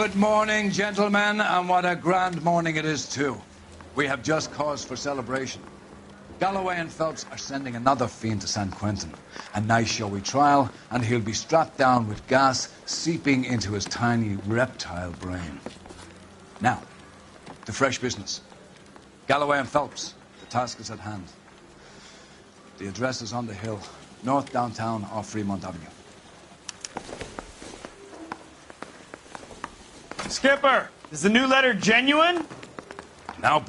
Good morning, gentlemen, and what a grand morning it is, too. We have just cause for celebration. Galloway and Phelps are sending another fiend to San Quentin. A nice showy trial, and he'll be strapped down with gas seeping into his tiny reptile brain. Now, to fresh business. Galloway and Phelps, the task is at hand. The address is on the hill, north downtown off Fremont Avenue. Skipper, is the new letter genuine? Now...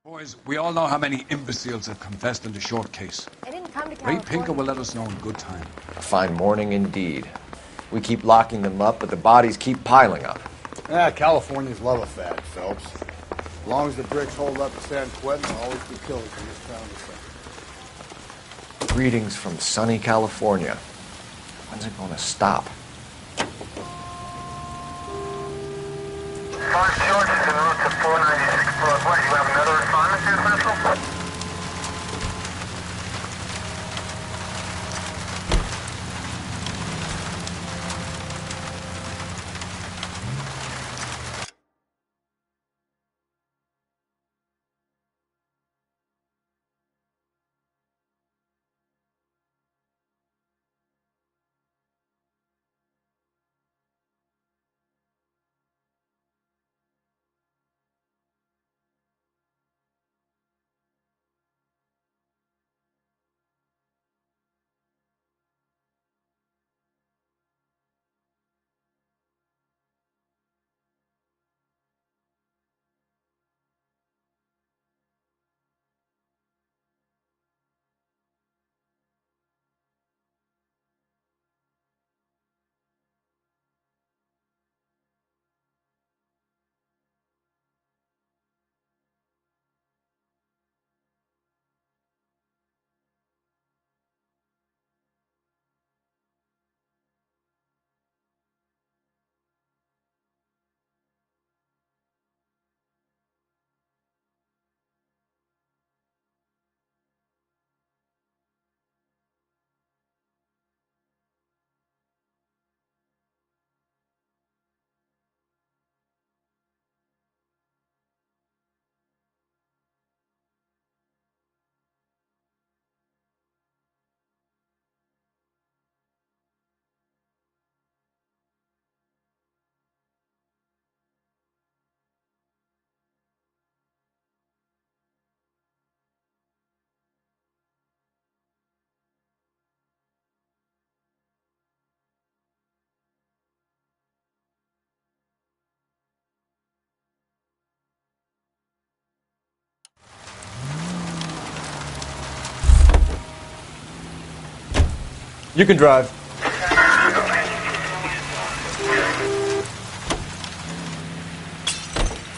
Boys, we all know how many imbeciles have confessed in the short case. I didn't come to Ray California. Pinker will let us know in good time. A fine morning indeed. We keep locking them up, but the bodies keep piling up. Californians love a fad, Phelps. As long as the bricks hold up in San Quentin, there'll always be killers in this town to suffer. Greetings from sunny California. When's it going to stop? Mark George is en route to 496 Broadway. You have another assignment here, Central? You can drive.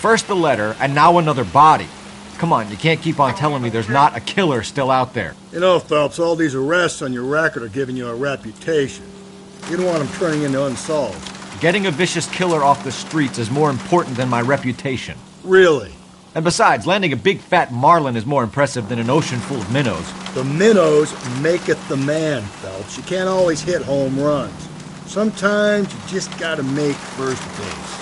First the letter, and now another body. Come on, you can't keep on telling me there's not a killer still out there. You know, Phelps, all these arrests on your record are giving you a reputation. You don't want them turning into unsolved. Getting a vicious killer off the streets is more important than my reputation. Really? And besides, landing a big fat marlin is more impressive than an ocean full of minnows. The minnows maketh the man, Phelps. You can't always hit home runs. Sometimes you just gotta make first base.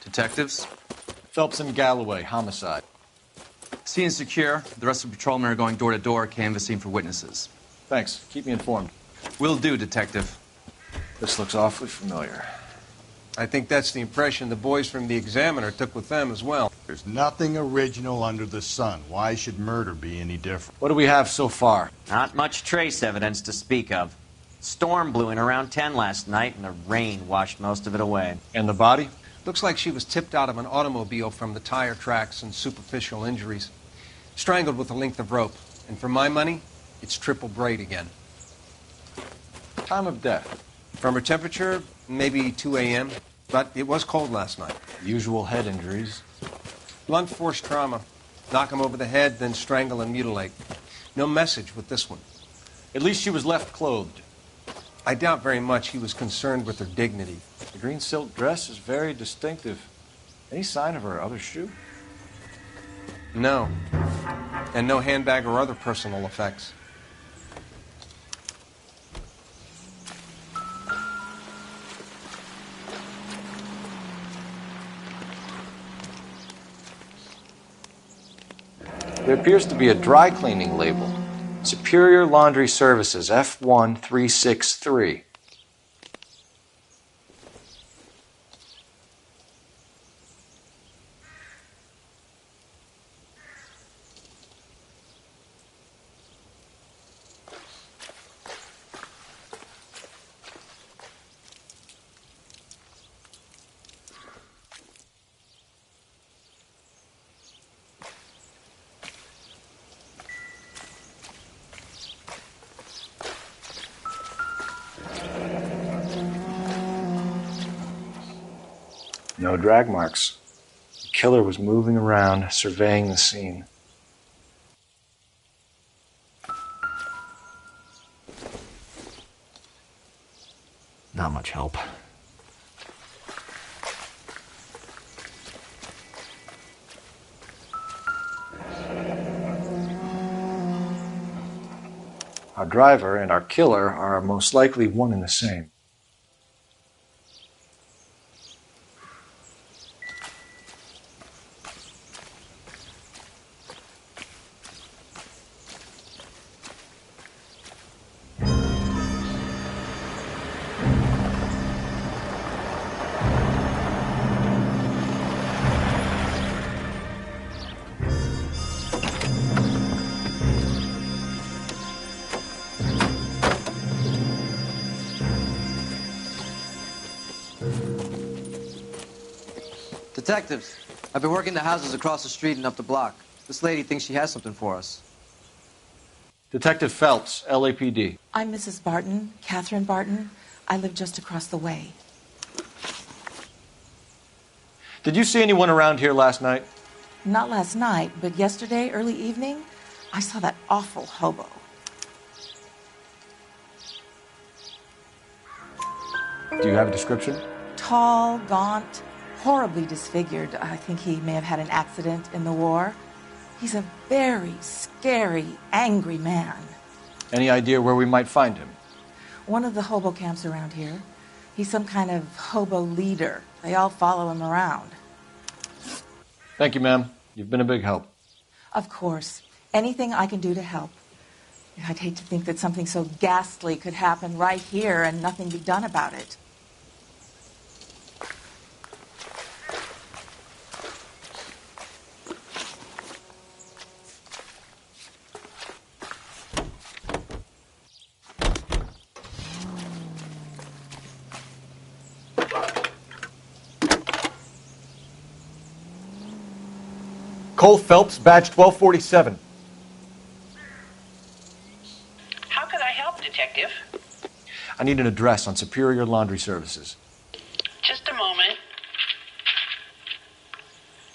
Detectives? Phelps and Galloway, homicide. Scene is secure. The rest of the patrolmen are going door to door, canvassing for witnesses. Thanks. Keep me informed. Will do, Detective. This looks awfully familiar. I think that's the impression the boys from the Examiner took with them as well. There's nothing original under the sun. Why should murder be any different? What do we have so far? Not much trace evidence to speak of. Storm blew in around 10 last night, and the rain washed most of it away. And the body? Looks like she was tipped out of an automobile from the tire tracks and superficial injuries. Strangled with a length of rope. And for my money, it's triple braid again. Time of death. From her temperature, maybe 2 a.m., but it was cold last night. Usual head injuries. Blunt force trauma. Knock him over the head, then strangle and mutilate. No message with this one. At least she was left clothed. I doubt very much he was concerned with her dignity. The green silk dress is very distinctive. Any sign of her other shoe? No. And no handbag or other personal effects. There appears to be a dry cleaning label. Superior Laundry Services, F1363. No drag marks. The killer was moving around, surveying the scene. Not much help. Our driver and our killer are most likely one and the same. Detectives, I've been working the houses across the street and up the block. This lady thinks she has something for us. Detective Phelps, LAPD. I'm Mrs. Barton, Catherine Barton. I live just across the way. Did you see anyone around here last night? Not last night, but yesterday, early evening, I saw that awful hobo. Do you have a description? Tall, gaunt, horribly disfigured. I think he may have had an accident in the war. He's a very scary, angry man. Any idea where we might find him? One of the hobo camps around here. He's some kind of hobo leader. They all follow him around. Thank you, ma'am. You've been a big help. Of course. Anything I can do to help. I'd hate to think that something so ghastly could happen right here and nothing be done about it. Cole Phelps, badge 1247. How can I help, Detective? I need an address on Superior Laundry Services. Just a moment.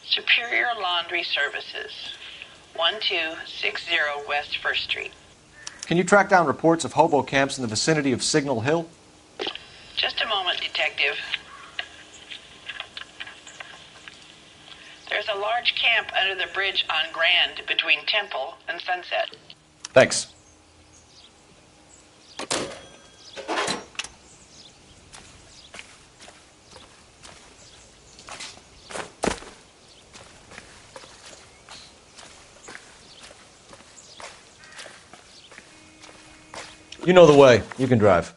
Superior Laundry Services, 1260 West 1st Street. Can you track down reports of hobo camps in the vicinity of Signal Hill? Just a moment, Detective. There's a large camp under the bridge on Grand between Temple and Sunset. Thanks. You know the way. You can drive.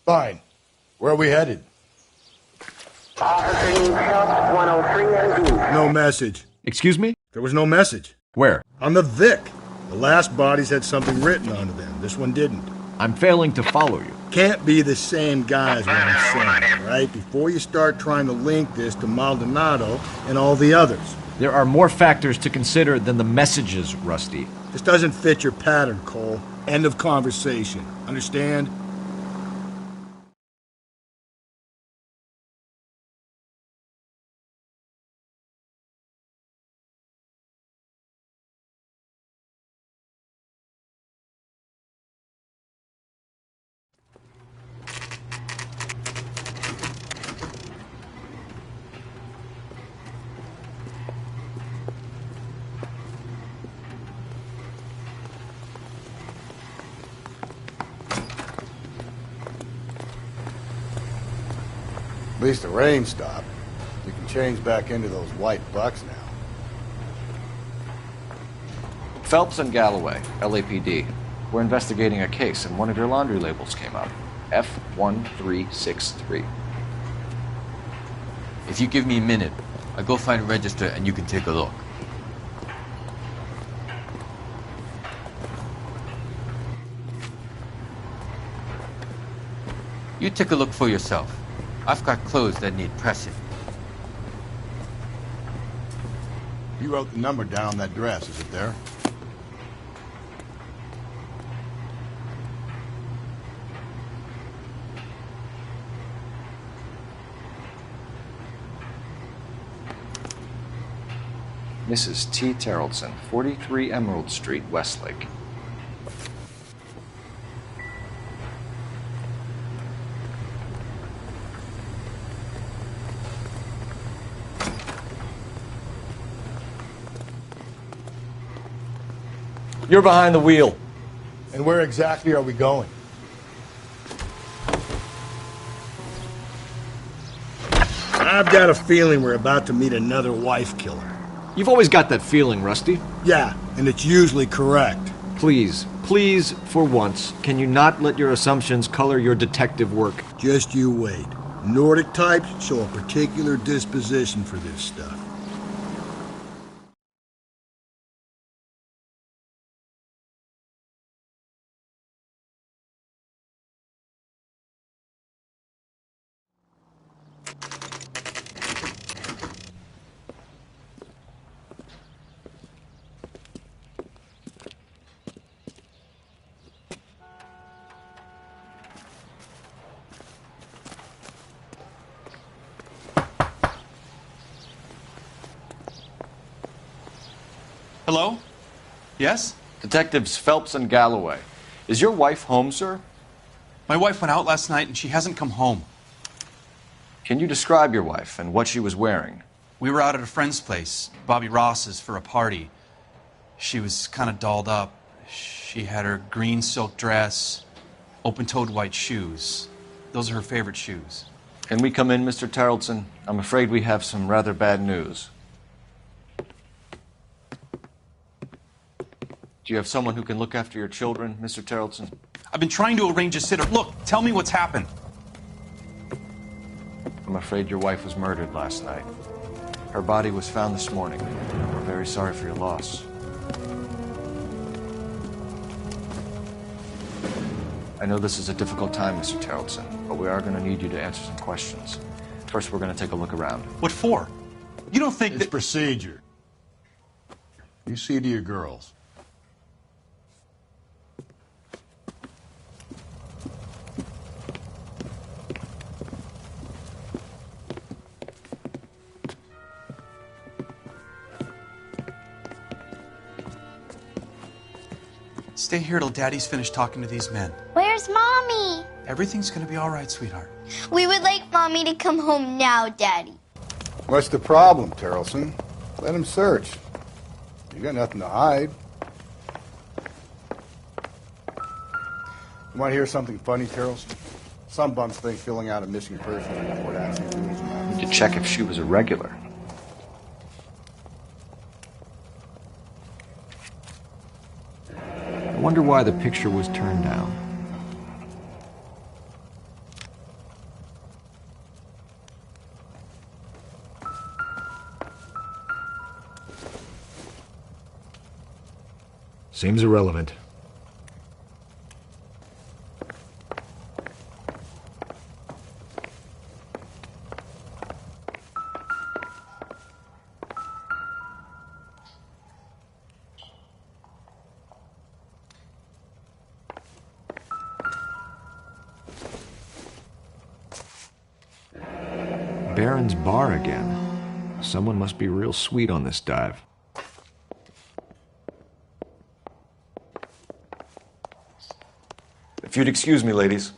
Fine. Where are we headed? No message. Excuse me? There was no message. Where? On the Vic. The last bodies had something written onto them. This one didn't. I'm failing to follow you. Can't be the same guy as what I'm saying, all right? Before you start trying to link this to Maldonado and all the others. There are more factors to consider than the messages, Rusty. This doesn't fit your pattern, Cole. End of conversation. Understand? At least the rain stopped. You can change back into those white bucks now. Phelps and Galloway, LAPD. We're investigating a case, and one of your laundry labels came up. F1363. If you give me a minute, I'll go find a register and you can take a look. You take a look for yourself. I've got clothes that need pressing. You wrote the number down on that dress, is it there? Mrs. T. Terrellson, 43 Emerald Street, Westlake. You're behind the wheel. And where exactly are we going? I've got a feeling we're about to meet another wife killer. You've always got that feeling, Rusty. Yeah, and it's usually correct. Please, please, for once, can you not let your assumptions color your detective work? Just you wait. Nordic types show a particular disposition for this stuff. Hello? Yes? Detectives Phelps and Galloway. Is your wife home, sir? My wife went out last night and she hasn't come home. Can you describe your wife and what she was wearing? We were out at a friend's place, Bobby Ross's, for a party. She was kind of dolled up. She had her green silk dress, open-toed white shoes. Those are her favorite shoes. Can we come in, Mr. Terrellson? I'm afraid we have some rather bad news. Do you have someone who can look after your children, Mr. Terrellson? I've been trying to arrange a sitter. Look, tell me what's happened. I'm afraid your wife was murdered last night. Her body was found this morning. We're very sorry for your loss. I know this is a difficult time, Mr. Terrellson, but we are going to need you to answer some questions. First, we're going to take a look around. What for? You don't think It's that... procedure. You see to your girls. Stay here till Daddy's finished talking to these men. Where's Mommy? Everything's gonna be all right, sweetheart. We would like Mommy to come home now, Daddy. What's the problem, Terrelson? Let him search. You got nothing to hide. You want to hear something funny, Terrelson? Some bums think filling out a missing person report actually rules matters. To check if she was a regular. I wonder why the picture was turned down. Seems irrelevant. Baron's bar again. Someone must be real sweet on this dive. If you'd excuse me, ladies.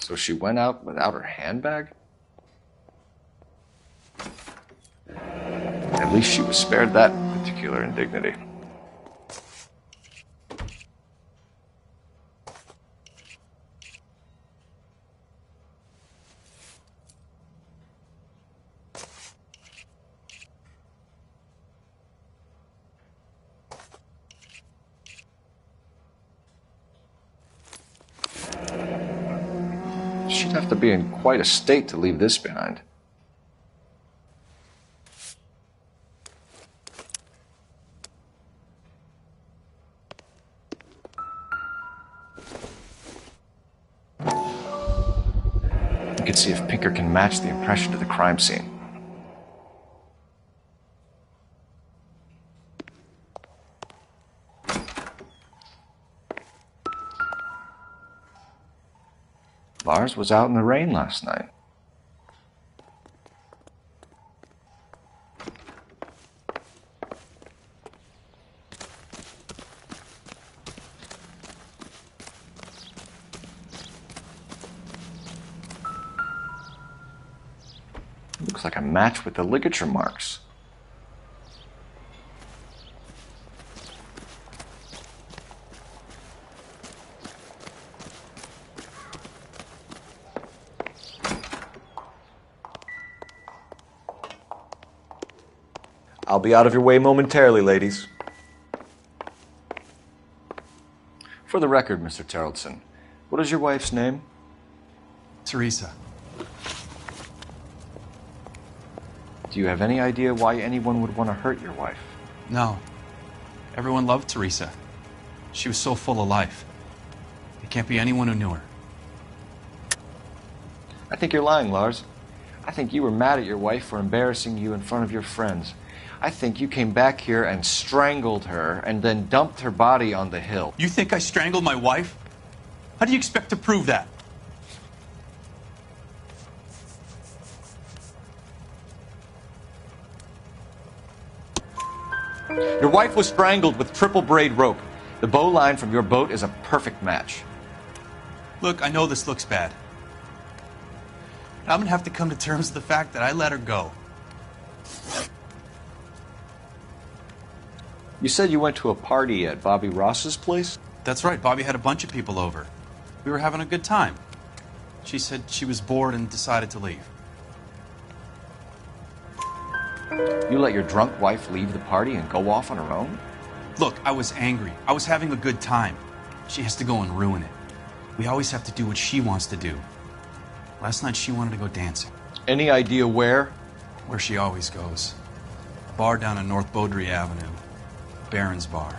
So she went out without her handbag? At least she was spared that particular indignity. She'd have to be in quite a state to leave this behind. You can see if Pinker can match the impression to the crime scene. Lars was out in the rain last night. Looks like a match with the ligature marks. I'll be out of your way momentarily, ladies. For the record, Mr. Terrelson, what is your wife's name? Teresa. Do you have any idea why anyone would want to hurt your wife? No. Everyone loved Teresa. She was so full of life. There can't be anyone who knew her. I think you're lying, Lars. I think you were mad at your wife for embarrassing you in front of your friends. I think you came back here and strangled her and then dumped her body on the hill. You think I strangled my wife? How do you expect to prove that? Your wife was strangled with triple braid rope. The bow line from your boat is a perfect match. Look, I know this looks bad. I'm gonna have to come to terms with the fact that I let her go. You said you went to a party at Bobby Ross's place? That's right, Bobby had a bunch of people over. We were having a good time. She said she was bored and decided to leave. You let your drunk wife leave the party and go off on her own? Look, I was angry. I was having a good time. She has to go and ruin it. We always have to do what she wants to do. Last night she wanted to go dancing. Any idea where? Where she always goes. A bar down on North Beaudry Avenue. Baron's bar.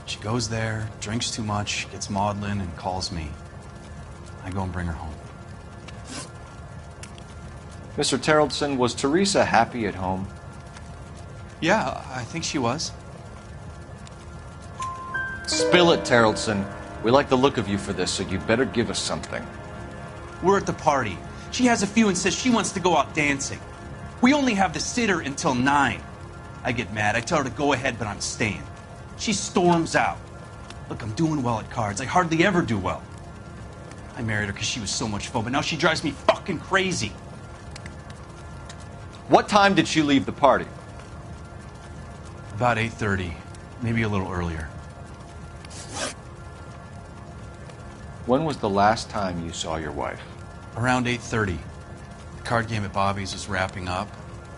She goes there, drinks too much, gets maudlin, and calls me. I go and bring her home. Mr. Terrellson, was Teresa happy at home? Yeah, I think she was. Spill it, Terrellson. We like the look of you for this, so you better give us something. We're at the party. She has a few and says she wants to go out dancing. We only have the sitter until 9. I get mad. I tell her to go ahead, but I'm staying. She storms out. Look, I'm doing well at cards. I hardly ever do well. I married her because she was so much fun, but now she drives me fucking crazy. What time did she leave the party? About 8:30, maybe a little earlier. When was the last time you saw your wife? Around 8:30. The card game at Bobby's was wrapping up.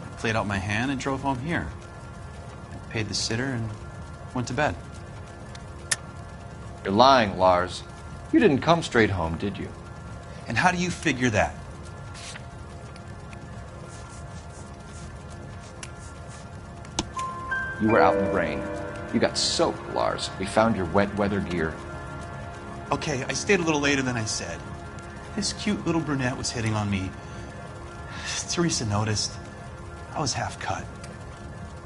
I played out my hand and drove home here. I paid the sitter and went to bed. You're lying, Lars. You didn't come straight home, did you? And how do you figure that? You were out in the rain. You got soaked, Lars. We found your wet weather gear. Okay, I stayed a little later than I said. This cute little brunette was hitting on me. Teresa noticed. I was half cut.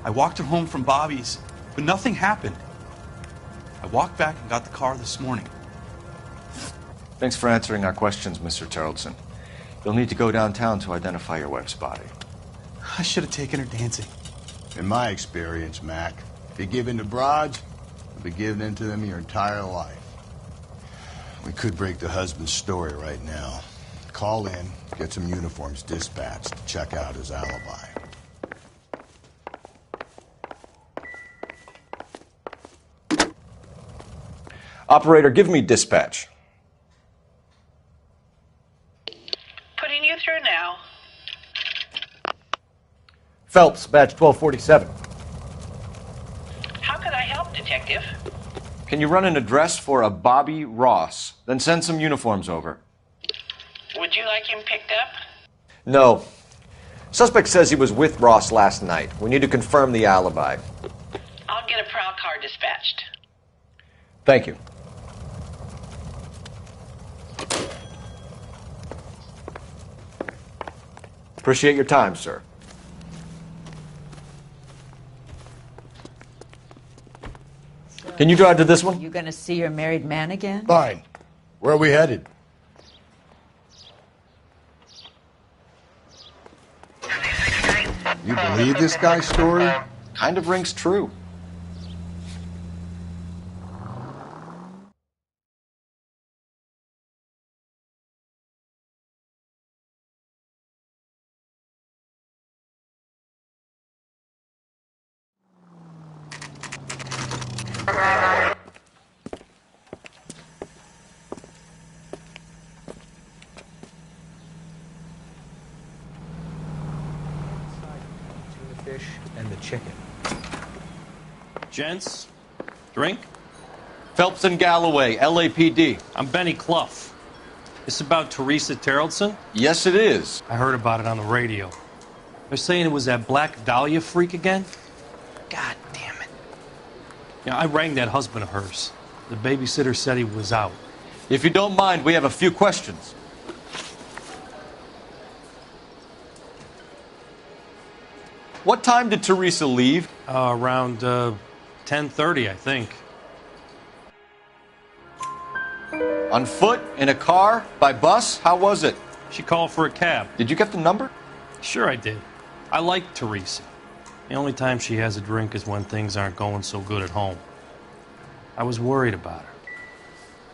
I walked her home from Bobby's, but nothing happened. I walked back and got the car this morning. Thanks for answering our questions, Mr. Terrellson. You'll need to go downtown to identify your wife's body. I should have taken her dancing. In my experience, Mac, if you give in to broads, you'll be giving in to them your entire life. We could break the husband's story right now. Call in, get some uniforms dispatched to check out his alibi. Operator, give me dispatch. Putting you through now. Phelps, badge 1247. How could I help, Detective? Can you run an address for a Bobby Ross? Then send some uniforms over. Would you like him picked up? No. Suspect says he was with Ross last night. We need to confirm the alibi. I'll get a prowl car dispatched. Thank you. Appreciate your time, sir. Can you drive to this one? You gonna see your married man again? Fine. Where are we headed? You believe this guy's story? Kind of rings true. Fish and the chicken. Gents, drink? Phelps and Galloway, LAPD. I'm Benny Clough. This about Teresa Terrellson? Yes, it is. I heard about it on the radio. They're saying it was that Black Dahlia freak again? God damn it. Yeah, I rang that husband of hers. The babysitter said he was out. If you don't mind, we have a few questions. What time did Teresa leave? Around 10:30, I think. On foot? In a car? By bus? How was it? She called for a cab. Did you get the number? Sure I did. I like Teresa. The only time she has a drink is when things aren't going so good at home. I was worried about her.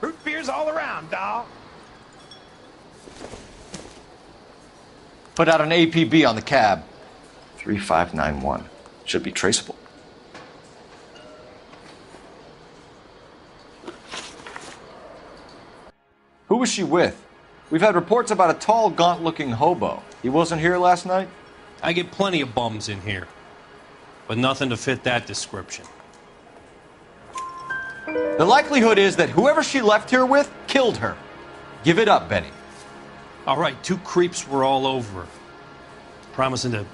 Root beers all around, doll. Put out an APB on the cab. 3591. Should be traceable. Who was she with? We've had reports about a tall, gaunt-looking hobo. He wasn't here last night? I get plenty of bums in here, but nothing to fit that description. The likelihood is that whoever she left here with killed her. Give it up, Benny. All right, 2 creeps were all over her, promising to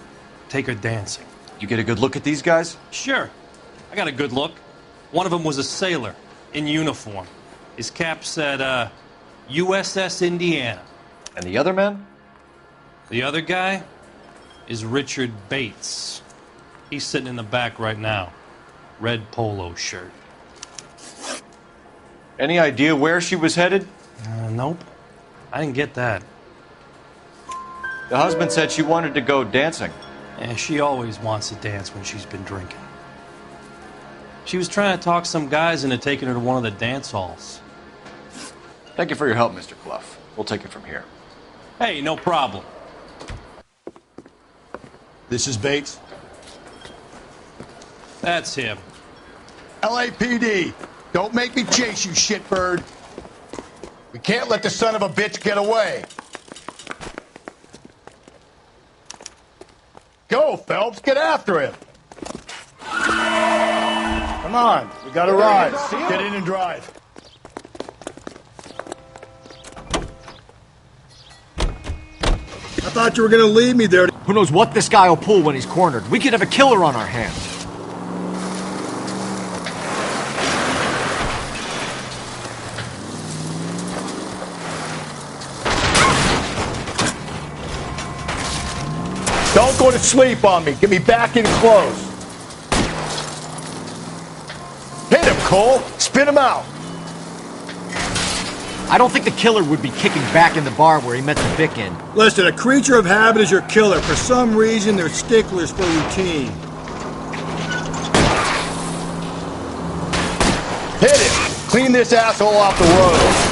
take her dancing. You get a good look at these guys? Sure. I got a good look. One of them was a sailor in uniform. His cap said, USS Indiana. And the other man? The other guy? is Richard Bates. He's sitting in the back right now. Red polo shirt. Any idea where she was headed? Nope. I didn't get that. The husband said she wanted to go dancing. Yeah, she always wants to dance when she's been drinking. She was trying to talk some guys into taking her to one of the dance halls. Thank you for your help, Mr. Clough. We'll take it from here. Hey, no problem. This is Bates. That's him. LAPD, don't make me chase you, shitbird. We can't let the son of a bitch get away. Go, Phelps, get after him. Come on, we got a ride. Get in and drive. I thought you were gonna leave me there. Who knows what this guy will pull when he's cornered? We could have a killer on our hands. Don't go to sleep on me. Get me back in close. Hit him, Cole. Spin him out. I don't think the killer would be kicking back in the bar where he met the Vic in. Listen, a creature of habit is your killer. For some reason, they're sticklers for routine. Hit him. Clean this asshole off the road.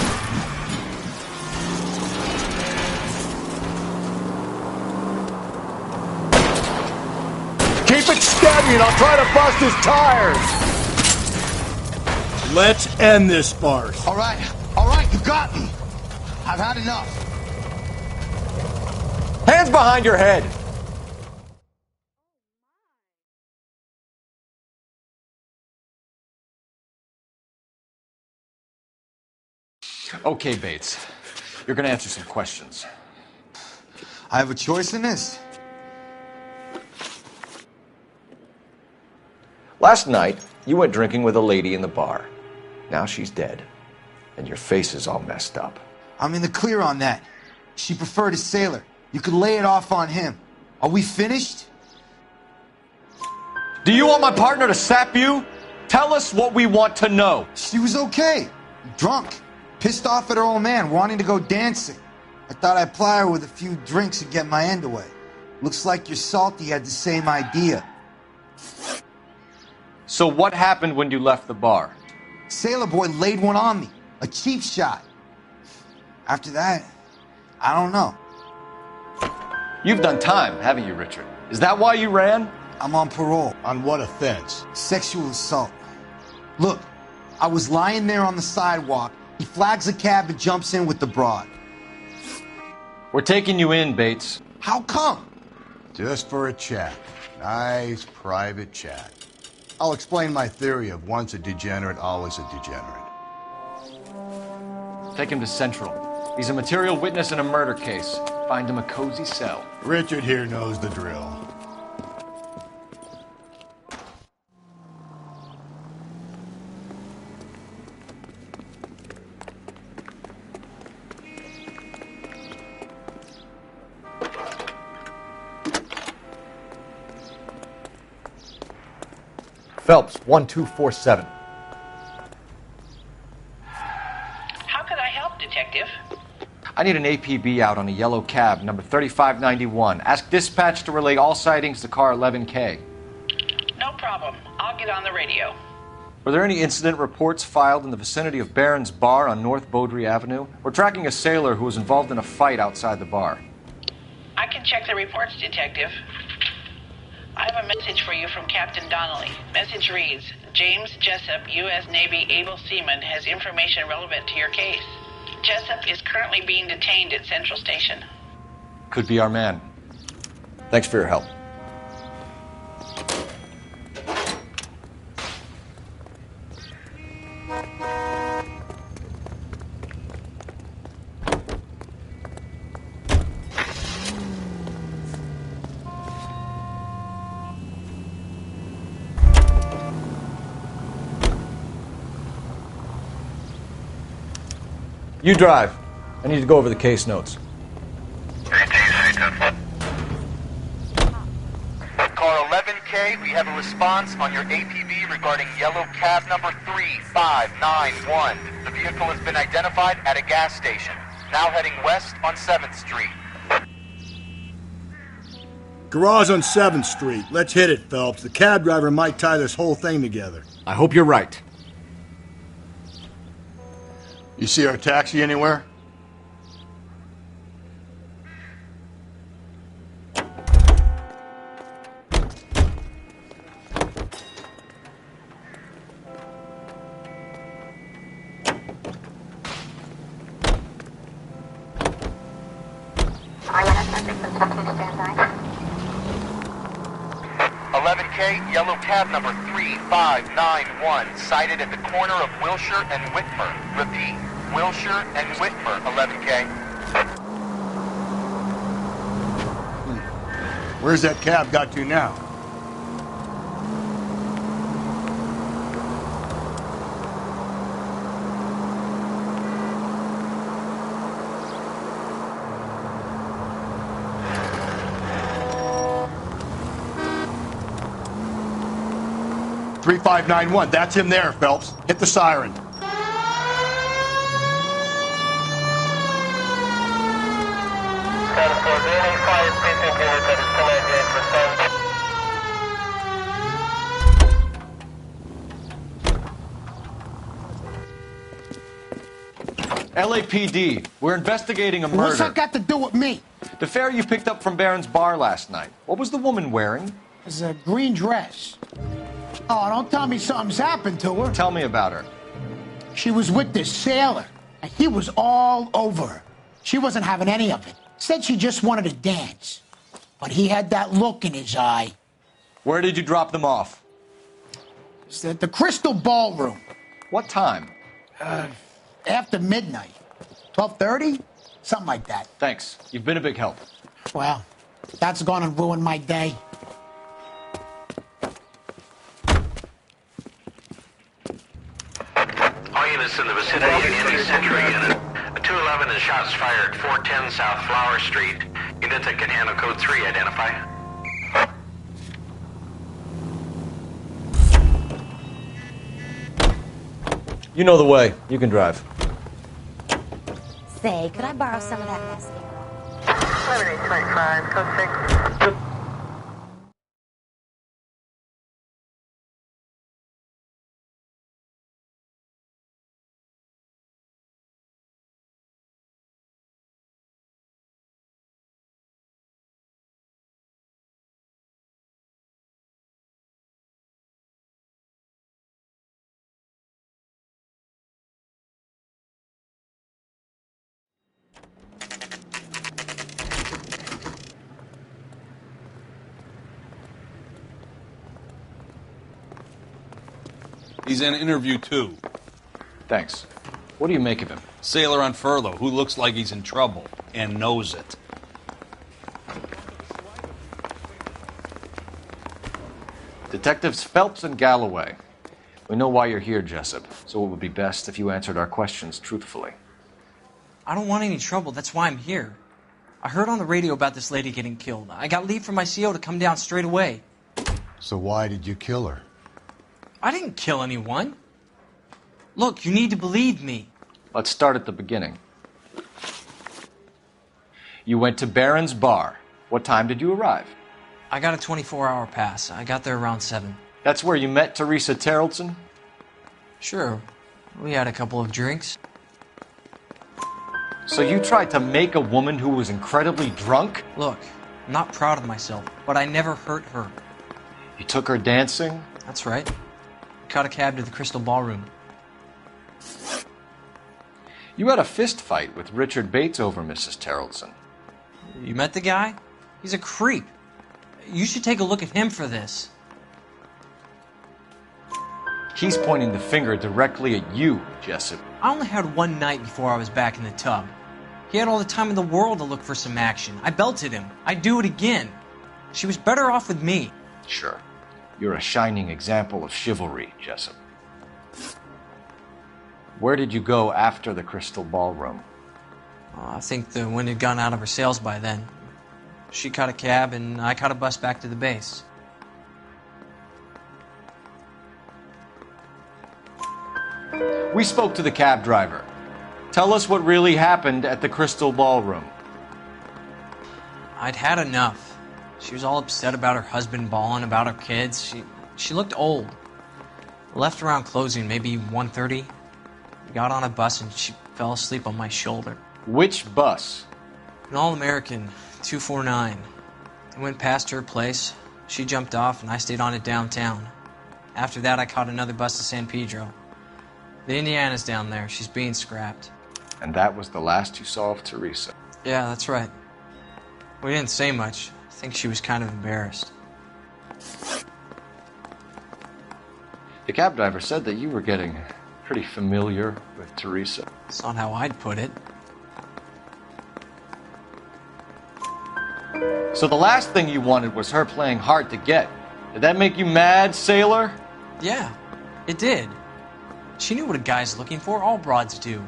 Keep it steady and I'll try to bust his tires. Let's end this farce. All right, you got me. I've had enough. Hands behind your head. Okay, Bates. You're gonna answer some questions. I have a choice in this. Last night, you went drinking with a lady in the bar. Now she's dead, and your face is all messed up. I'm in the clear on that. She preferred a sailor. You could lay it off on him. Are we finished? Do you want my partner to sap you? Tell us what we want to know. She was okay. Drunk. Pissed off at her old man, wanting to go dancing. I thought I'd ply her with a few drinks and get my end away. Looks like your Salty had the same idea. So what happened when you left the bar? Sailor boy laid one on me. A cheap shot. After that, I don't know. You've done time, haven't you, Richard? Is that why you ran? I'm on parole. On what offense? Sexual assault. Look, I was lying there on the sidewalk. He flags a cab and jumps in with the broad. We're taking you in, Bates. How come? Just for a chat. Nice private chat. I'll explain my theory of once a degenerate, always a degenerate. Take him to Central. He's a material witness in a murder case. Find him a cozy cell. Richard here knows the drill. Phelps, 1247. How could I help, Detective? I need an APB out on a yellow cab, number 3591. Ask dispatch to relay all sightings to car 11K. No problem. I'll get on the radio. Were there any incident reports filed in the vicinity of Barron's Bar on North Beaudry Avenue? We're tracking a sailor who was involved in a fight outside the bar. I can check the reports, Detective. I have a message for you from Captain Donnelly. Message reads, James Jessup, U.S. Navy able seaman, has information relevant to your case. Jessup is currently being detained at Central Station. Could be our man. Thanks for your help. You drive. I need to go over the case notes. 11K, we have a response on your APB regarding yellow cab number 3591. The vehicle has been identified at a gas station. Now heading west on 7th Street. Garage on 7th Street. Let's hit it, Phelps. The cab driver might tie this whole thing together. I hope you're right. You see our taxi anywhere? Yellow cab number 3591, sighted at the corner of Wilshire and Whitmer. Repeat, Wilshire and Whitmer, 11K. Where's that cab got to now? .3591. That's him there, Phelps. Hit the siren. LAPD, we're investigating a murder. What's that got to do with me? The fare you picked up from Barron's bar last night. What was the woman wearing? It's a green dress. Oh, don't tell me something's happened to her. Tell me about her. She was with this sailor, and he was all over her. She wasn't having any of it. Said she just wanted to dance. But he had that look in his eye. Where did you drop them off? It's at the Crystal Ballroom. What time? After midnight. 12:30? Something like that. Thanks. You've been a big help. Well, that's gonna ruin my day. All units in the vicinity of Indy Century Unit. A 211 and shots fired, 410 South Flower Street. Units that can handle code 3, identify. You know the way. You can drive. Say, could I borrow some of that mascara? 7825, code 6. He's in interview 2. Thanks. What do you make of him? Sailor on furlough who looks like he's in trouble and knows it. Detectives Phelps and Galloway. We know why you're here, Jessup, so it would be best if you answered our questions truthfully. I don't want any trouble. That's why I'm here. I heard on the radio about this lady getting killed. I got leave from my CO to come down straight away. So why did you kill her? I didn't kill anyone. Look, you need to believe me. Let's start at the beginning. You went to Barron's bar. What time did you arrive? I got a 24-hour pass. I got there around 7. That's where you met Teresa Terrellson? Sure. We had a couple of drinks. So you tried to make a woman who was incredibly drunk? Look, I'm not proud of myself, but I never hurt her. You took her dancing? That's right. Caught a cab to the Crystal Ballroom. You had a fist fight with Richard Bates over Mrs. Terrellson. You met the guy? He's a creep. You should take a look at him for this. He's pointing the finger directly at you, Jessup. I only had one night before I was back in the tub. He had all the time in the world to look for some action. I belted him. I'd do it again. She was better off with me. Sure. You're a shining example of chivalry, Jessup. Where did you go after the Crystal Ballroom? I think the wind had gone out of her sails by then. She caught a cab, and I caught a bus back to the base. We spoke to the cab driver. Tell us what really happened at the Crystal Ballroom. I'd had enough. She was all upset about her husband bawling about her kids. She looked old. Left around closing, maybe 1:30. We got on a bus and she fell asleep on my shoulder. Which bus? An All-American, 249. I went past her place. She jumped off and I stayed on it downtown. After that, I caught another bus to San Pedro. The Indiana's down there. She's being scrapped. And that was the last you saw of Teresa? Yeah, that's right. We didn't say much. I think she was kind of embarrassed. The cab driver said that you were getting pretty familiar with Teresa. That's not how I'd put it. So the last thing you wanted was her playing hard to get. Did that make you mad, sailor? Yeah, it did. She knew what a guy's looking for. All broads do.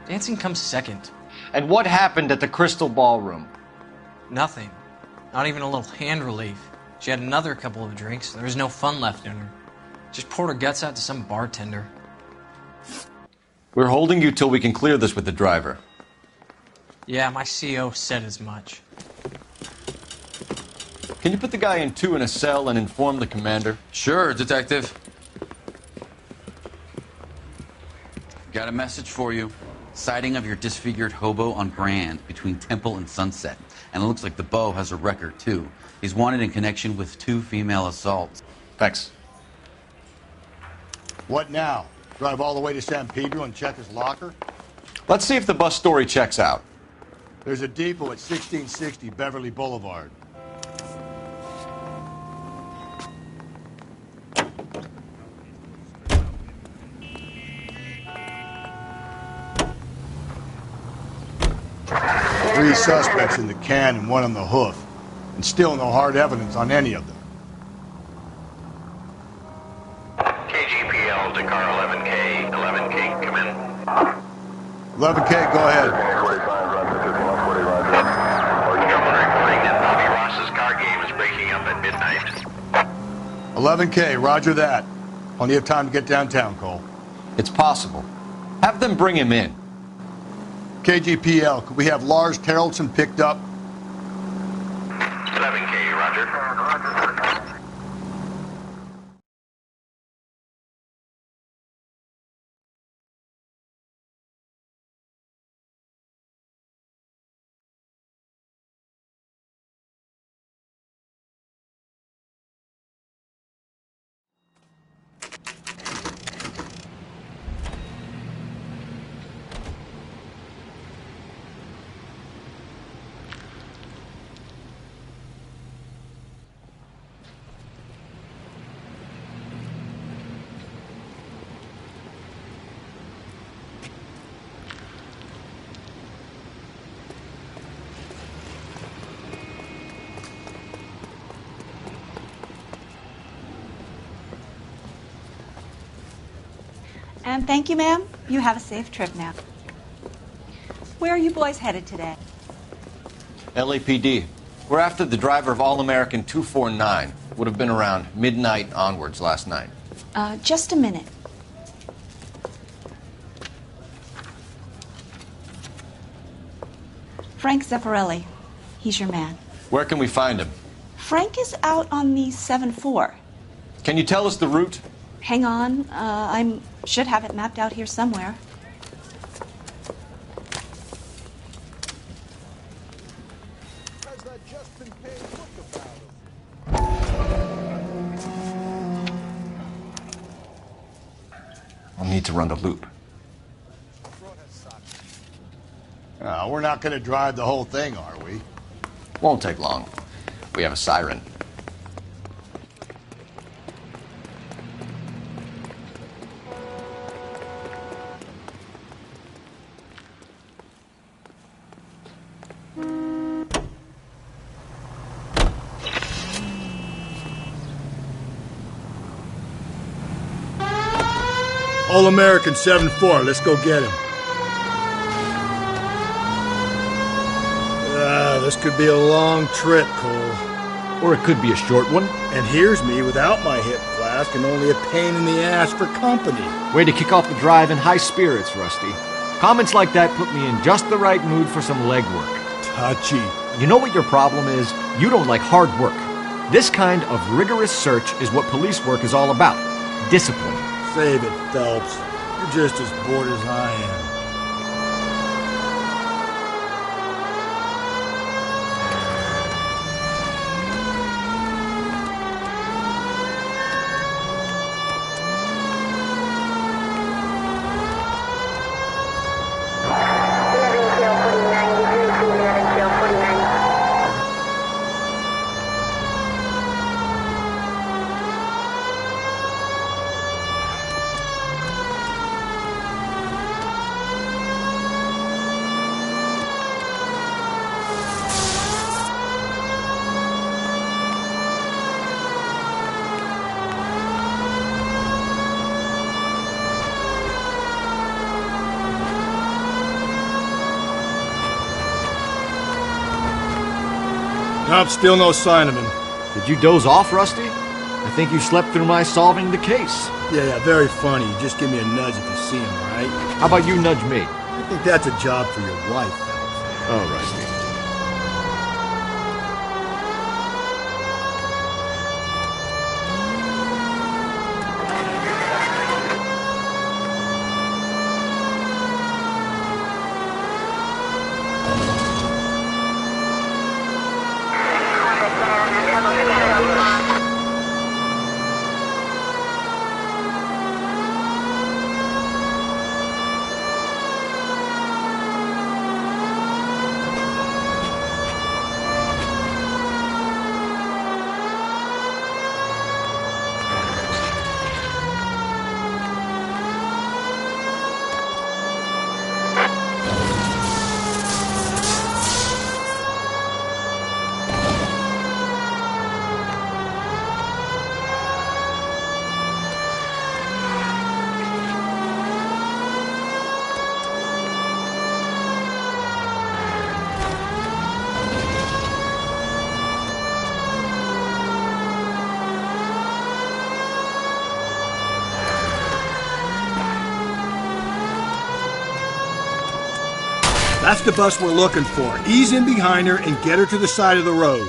Dancing comes second. And what happened at the Crystal Ballroom? Nothing. Not even a little hand relief. She had another couple of drinks. There was no fun left in her. Just poured her guts out to some bartender. We're holding you till we can clear this with the driver. Yeah, my CO said as much. Can you put the guy in two in a cell and inform the commander? Sure, Detective. Got a message for you. Sighting of your disfigured hobo on Grand between Temple and Sunset. And it looks like the beau has a record, too. He's wanted in connection with 2 female assaults. Thanks. What now? Drive all the way to San Pedro and check his locker? Let's see if the bus story checks out. There's a depot at 1660 Beverly Boulevard. Three suspects in the can and one on the hoof, and still no hard evidence on any of them. KGPL to car 11K. 11K, come in. 11K, go ahead. Someone reporting that Bobby Ross's car game is breaking up at midnight. 11K, roger that. Plenty of time to get downtown, Cole. It's possible. Have them bring him in. KGPL, could we have Lars Terrelson picked up? 11K, roger. And thank you, ma'am. You have a safe trip now. Where are you boys headed today? LAPD. We're after the driver of All-American 249. Would have been around midnight onwards last night. Just a minute. Frank Zeffirelli. He's your man. Where can we find him? Frank is out on the 7-4. Can you tell us the route? Hang on. I should have it mapped out here somewhere. I'll need to run the loop. We're not going to drive the whole thing, are we? Won't take long. We have a siren. All-American 7-4, let's go get him. This could be a long trip, Cole. Or it could be a short one. And here's me without my hip flap. asking only a pain in the ass for company. Way to kick off the drive in high spirits, Rusty. Comments like that put me in just the right mood for some legwork. Touchy. You know what your problem is? You don't like hard work. This kind of rigorous search is what police work is all about. Discipline. Save it, Phelps. You're just as bored as I am. Nope, still no sign of him. Did you doze off, Rusty? I think you slept through my solving the case. Yeah, very funny. Just give me a nudge if you see him, all right? How about you nudge me? I think that's a job for your wife, Phelps. Oh, Rusty. That's the bus we're looking for. Ease in behind her and get her to the side of the road.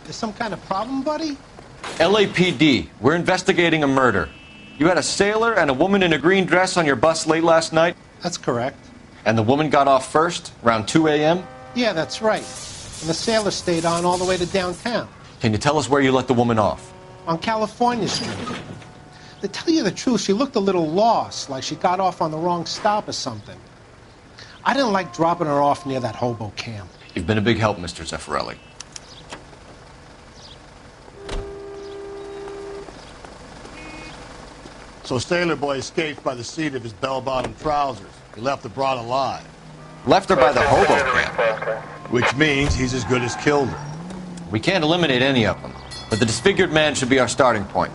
There's some kind of problem, buddy? LAPD, we're investigating a murder. You had a sailor and a woman in a green dress on your bus late last night? That's correct. And the woman got off first, around 2 a.m.? Yeah, that's right. And the sailor stayed on all the way to downtown. Can you tell us where you let the woman off? On California Street. To tell you the truth, she looked a little lost, like she got off on the wrong stop or something. I didn't like dropping her off near that hobo camp. You've been a big help, Mr. Zeffirelli. So Sailor Boy escaped by the seat of his bell-bottom trousers. He left the broad alive. Left her by the hobo camp. Which means he's as good as killed her. We can't eliminate any of them, but the disfigured man should be our starting point.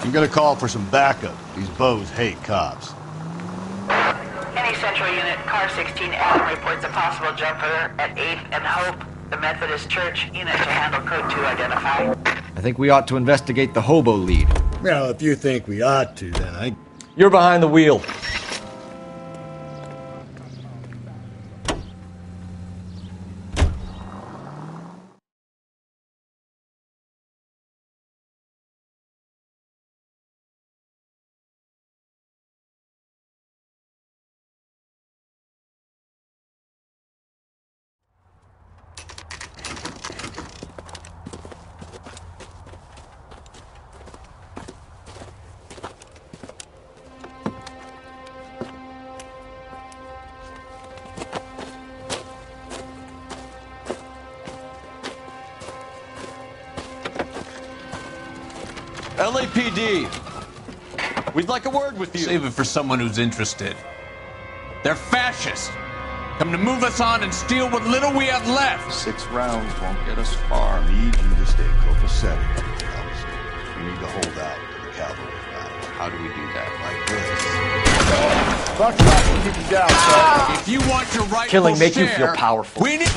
I'm gonna call for some backup. These bows hate cops. Any Central Unit, Car 16 Adam reports a possible jumper at 8th and Hope, the Methodist Church. Unit to handle code 2 identified. I think we ought to investigate the hobo lead. Well, if you think we ought to, then I... You're behind the wheel. LAPD, we'd like a word with you. Save it for someone who's interested. They're fascists. Come to move us on and steal what little we have left. 6 rounds won't get us far. I need you to stay copacetic. We need to hold out to the cavalry rally. How do we do that? Like this. Buckshot will keep you down, sir. If you want your rightful Killing make share, you feel powerful. We need...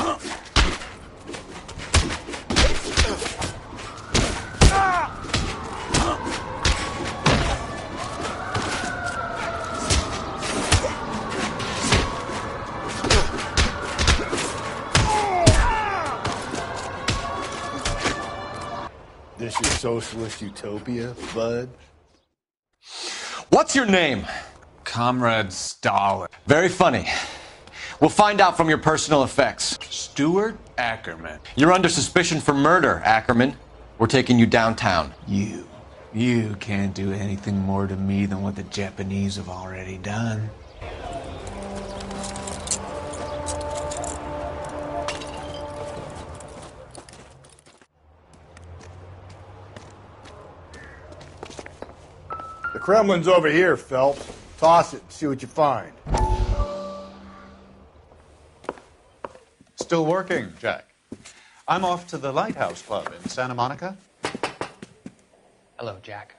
socialist utopia, bud? What's your name? Comrade Stalin. Very funny. We'll find out from your personal effects. Stuart Ackerman. You're under suspicion for murder, Ackerman. We're taking you downtown. You can't do anything more to me than what the Japanese have already done. The Kremlin's over here, Phelps. Toss it and see what you find. Still working, Jack. I'm off to the Lighthouse Club in Santa Monica. Hello, Jack.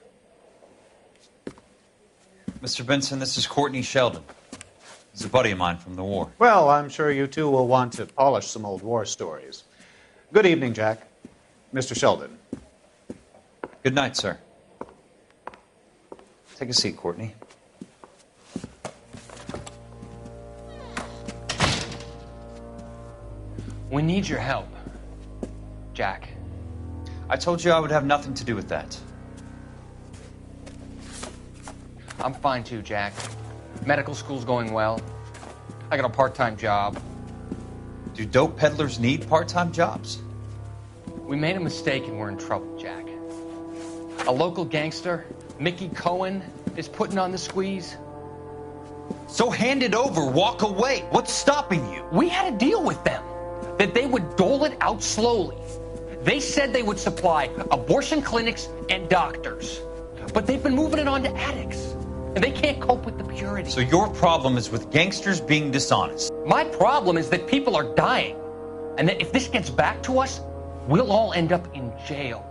Mr. Benson, this is Courtney Sheldon. He's a buddy of mine from the war. Well, I'm sure you two will want to polish some old war stories. Good evening, Jack. Mr. Sheldon. Good night, sir. Take a seat, Courtney. We need your help, Jack. I told you I would have nothing to do with that. I'm fine too, Jack. Medical school's going well. I got a part-time job. Do dope peddlers need part-time jobs? We made a mistake and we're in trouble, Jack. A local gangster, Mickey Cohen, is putting on the squeeze. So hand it over, walk away. What's stopping you? We had a deal with them that they would dole it out slowly. They said they would supply abortion clinics and doctors, but they've been moving it on to addicts, and they can't cope with the purity. So your problem is with gangsters being dishonest? My problem is that people are dying, and that if this gets back to us, we'll all end up in jail.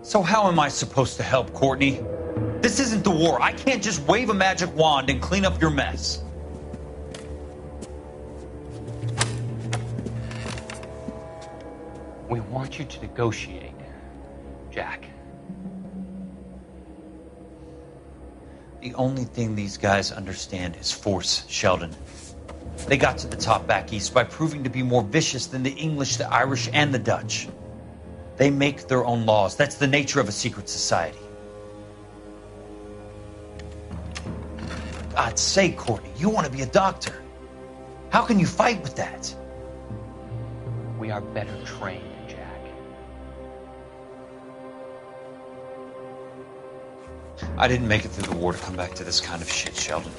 So how am I supposed to help, Courtney? This isn't the war. I can't just wave a magic wand and clean up your mess. We want you to negotiate, Jack. The only thing these guys understand is force, Sheldon. They got to the top back east by proving to be more vicious than the English, the Irish, and the Dutch. They make their own laws. That's the nature of a secret society. God's sake, Courtney, you want to be a doctor. How can you fight with that? We are better trained, Jack. I didn't make it through the war to come back to this kind of shit, Sheldon.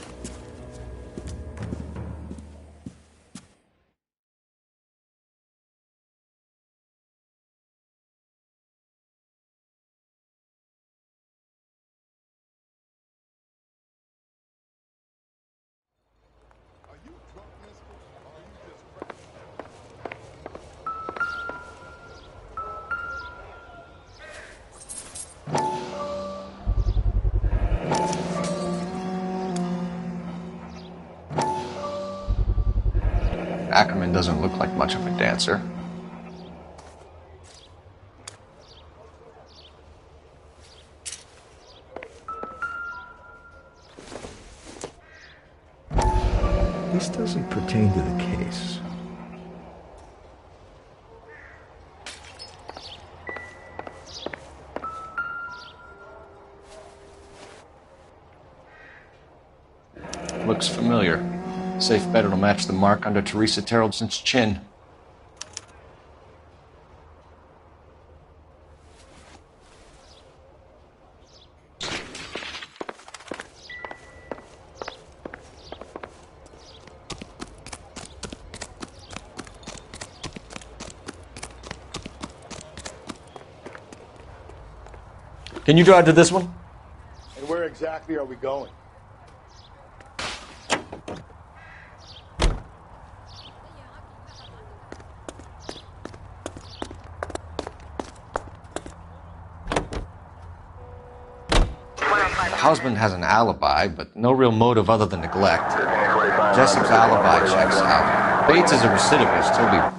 Ackerman doesn't look like much of a dancer. This doesn't pertain to the case. Looks familiar. Safe bet it'll match the mark under Teresa Terrelson's chin. Can you drive to this one? And where exactly are we going? The husband has an alibi, but no real motive other than neglect. Jessup's alibi checks out. Bates is a recidivist. He'll be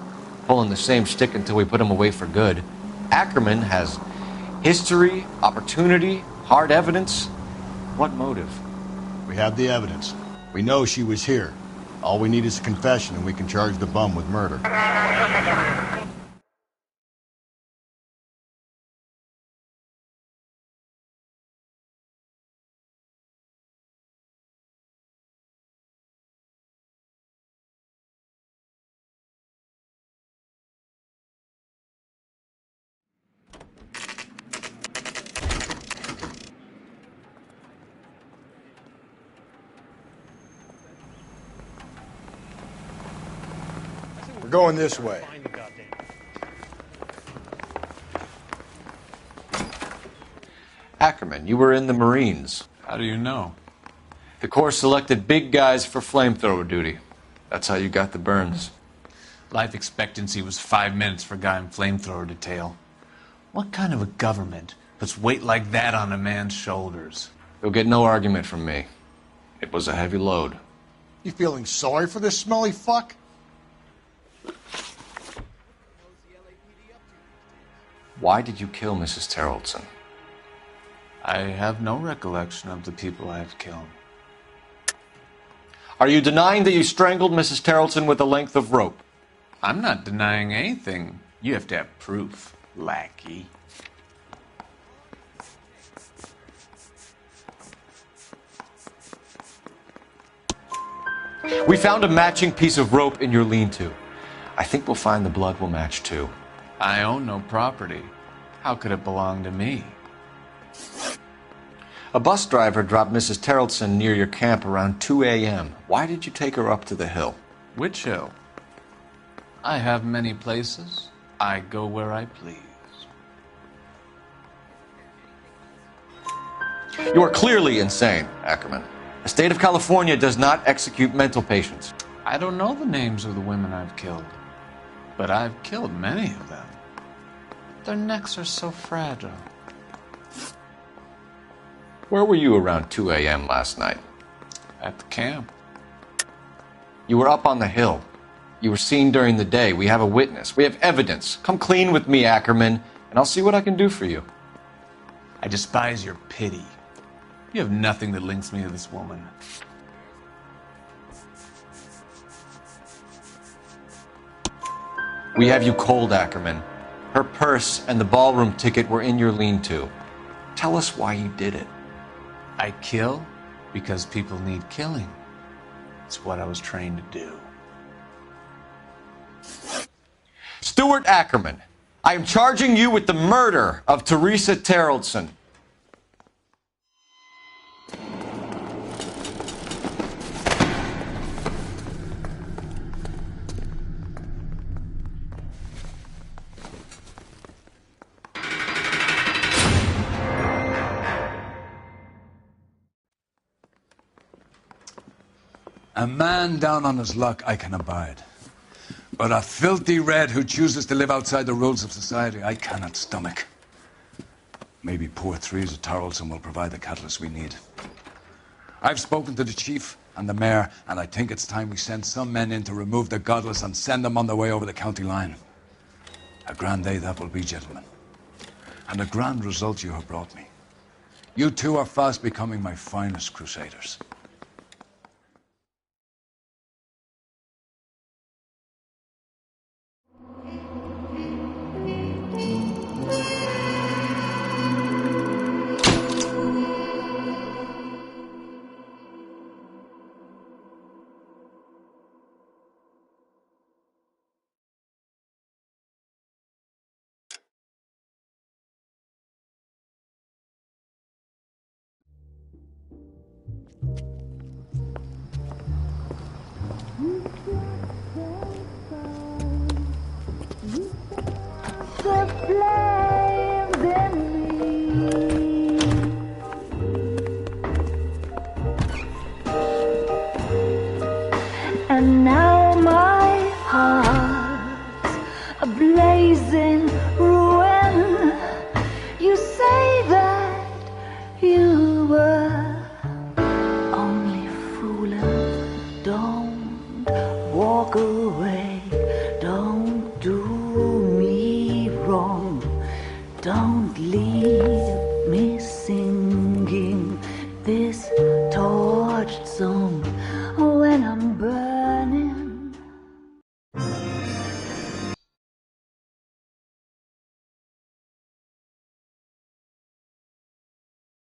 pulling the same stick until we put him away for good. Ackerman has history, opportunity, hard evidence. What motive? We have the evidence. We know she was here. All we need is a confession and we can charge the bum with murder. going this way. Ackerman, you were in the Marines. How do you know? The Corps selected big guys for flamethrower duty. That's how you got the burns. Life expectancy was 5 minutes for a guy in flamethrower detail. What kind of a government puts weight like that on a man's shoulders? You'll get no argument from me. It was a heavy load. You feeling sorry for this smelly fuck? Why did you kill Mrs. Terrelson? I have no recollection of the people I have killed. Are you denying that you strangled Mrs. Terrelson with a length of rope? I'm not denying anything. You have to have proof, lackey. We found a matching piece of rope in your lean-to. I think we'll find the blood will match too. I own no property. How could it belong to me? A bus driver dropped Mrs. Terrelson near your camp around 2 a.m. Why did you take her up to the hill? Which hill? I have many places. I go where I please. You are clearly insane, Ackerman. The state of California does not execute mental patients. I don't know the names of the women I've killed, but I've killed many of them. Their necks are so fragile. Where were you around 2 a.m. last night? At the camp. You were up on the hill. You were seen during the day. We have a witness. We have evidence. Come clean with me, Ackerman, and I'll see what I can do for you. I despise your pity. You have nothing that links me to this woman. We have you cold, Ackerman. Her purse and the ballroom ticket were in your lean-to. Tell us why you did it. I kill because people need killing. It's what I was trained to do. Stuart Ackerman, I am charging you with the murder of Teresa Terrelson. A man down on his luck I can abide. But a filthy red who chooses to live outside the rules of society I cannot stomach. Maybe poor Teresa Terrelson will provide the catalyst we need. I've spoken to the chief and the mayor, and I think it's time we send some men in to remove the godless and send them on their way over the county line. A grand day that will be, gentlemen. And a grand result you have brought me. You two are fast becoming my finest crusaders. And now my heart's a blazing ruin. You say that you were only fooling. Don't walk away. Don't do me wrong. Don't leave me singing this torched song.